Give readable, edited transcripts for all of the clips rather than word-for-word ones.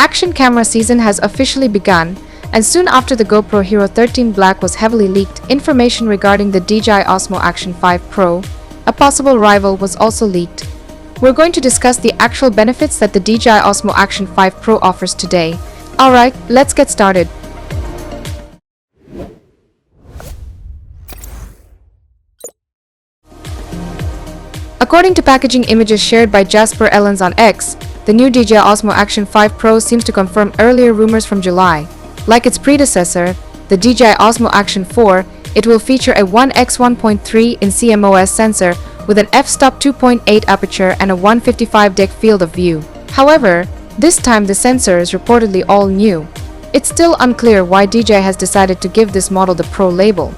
action camera season has officially begun, and soon after the GoPro Hero 13 Black was heavily leaked, information regarding the DJI Osmo Action 5 Pro, a possible rival, was also leaked. We're going to discuss the actual benefits that the DJI Osmo Action 5 Pro offers today. Alright, let's get started. According to packaging images shared by Jasper Ellens on X, the new DJI Osmo Action 5 Pro seems to confirm earlier rumors from July. Like its predecessor, the DJI Osmo Action 4, it will feature a 1x1.3 in CMOS sensor with an f-stop 2.8 aperture and a 155 depth field of view. However, this time the sensor is reportedly all new. It's still unclear why DJI has decided to give this model the Pro label.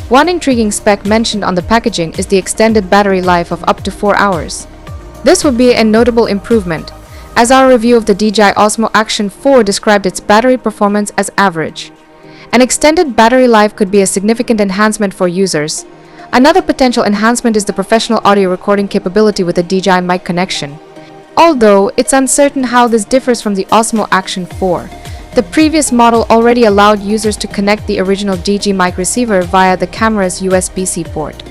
One intriguing spec mentioned on the packaging is the extended battery life of up to 4 hours. This would be a notable improvement, as our review of the DJI Osmo Action 4 described its battery performance as average. An extended battery life could be a significant enhancement for users. Another potential enhancement is the professional audio recording capability with a DJI mic connection. Although it's uncertain how this differs from the Osmo Action 4. The previous model already allowed users to connect the original DJI mic receiver via the camera's USB-C port.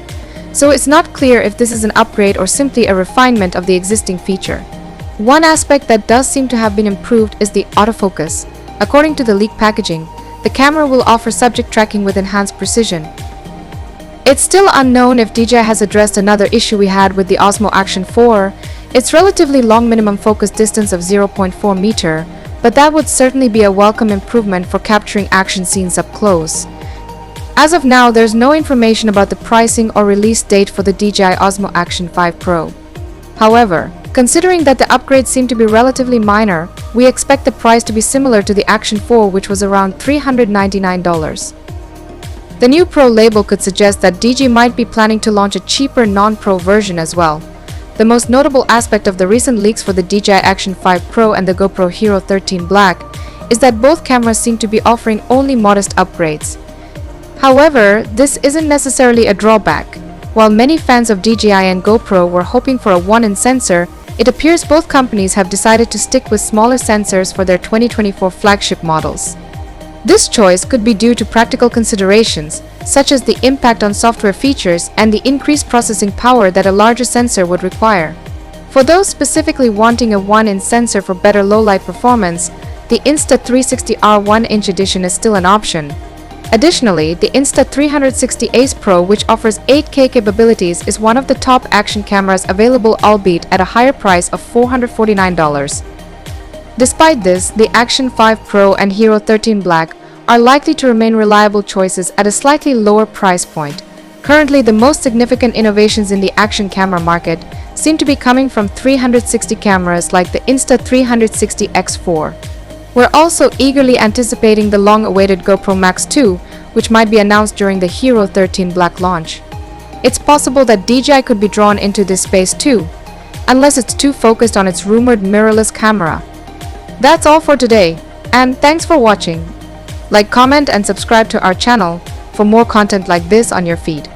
So it's not clear if this is an upgrade or simply a refinement of the existing feature. One aspect that does seem to have been improved is the autofocus. According to the leaked packaging, the camera will offer subject tracking with enhanced precision. It's still unknown if DJI has addressed another issue we had with the Osmo Action 4, its relatively long minimum focus distance of 0.4 meter, but that would certainly be a welcome improvement for capturing action scenes up close. As of now, there's no information about the pricing or release date for the DJI Osmo Action 5 Pro. However, considering that the upgrades seem to be relatively minor, we expect the price to be similar to the Action 4, which was around $399. The new Pro label could suggest that DJI might be planning to launch a cheaper non-Pro version as well. The most notable aspect of the recent leaks for the DJI Action 5 Pro and the GoPro Hero 13 Black is that both cameras seem to be offering only modest upgrades. However, this isn't necessarily a drawback. While many fans of DJI and GoPro were hoping for a 1-inch sensor, it appears both companies have decided to stick with smaller sensors for their 2024 flagship models. This choice could be due to practical considerations, such as the impact on software features and the increased processing power that a larger sensor would require. For those specifically wanting a 1-inch sensor for better low-light performance, the Insta360R 1-inch edition is still an option. Additionally, the Insta360 Ace Pro, which offers 8K capabilities, is one of the top action cameras available, albeit at a higher price of $449. Despite this, the Action 5 Pro and Hero 13 Black are likely to remain reliable choices at a slightly lower price point. Currently, the most significant innovations in the action camera market seem to be coming from 360 cameras like the Insta360 X4. We're also eagerly anticipating the long-awaited GoPro Max 2, which might be announced during the Hero 13 Black launch. It's possible that DJI could be drawn into this space too, unless it's too focused on its rumored mirrorless camera. That's all for today, and thanks for watching. Like, comment, and subscribe to our channel for more content like this on your feed.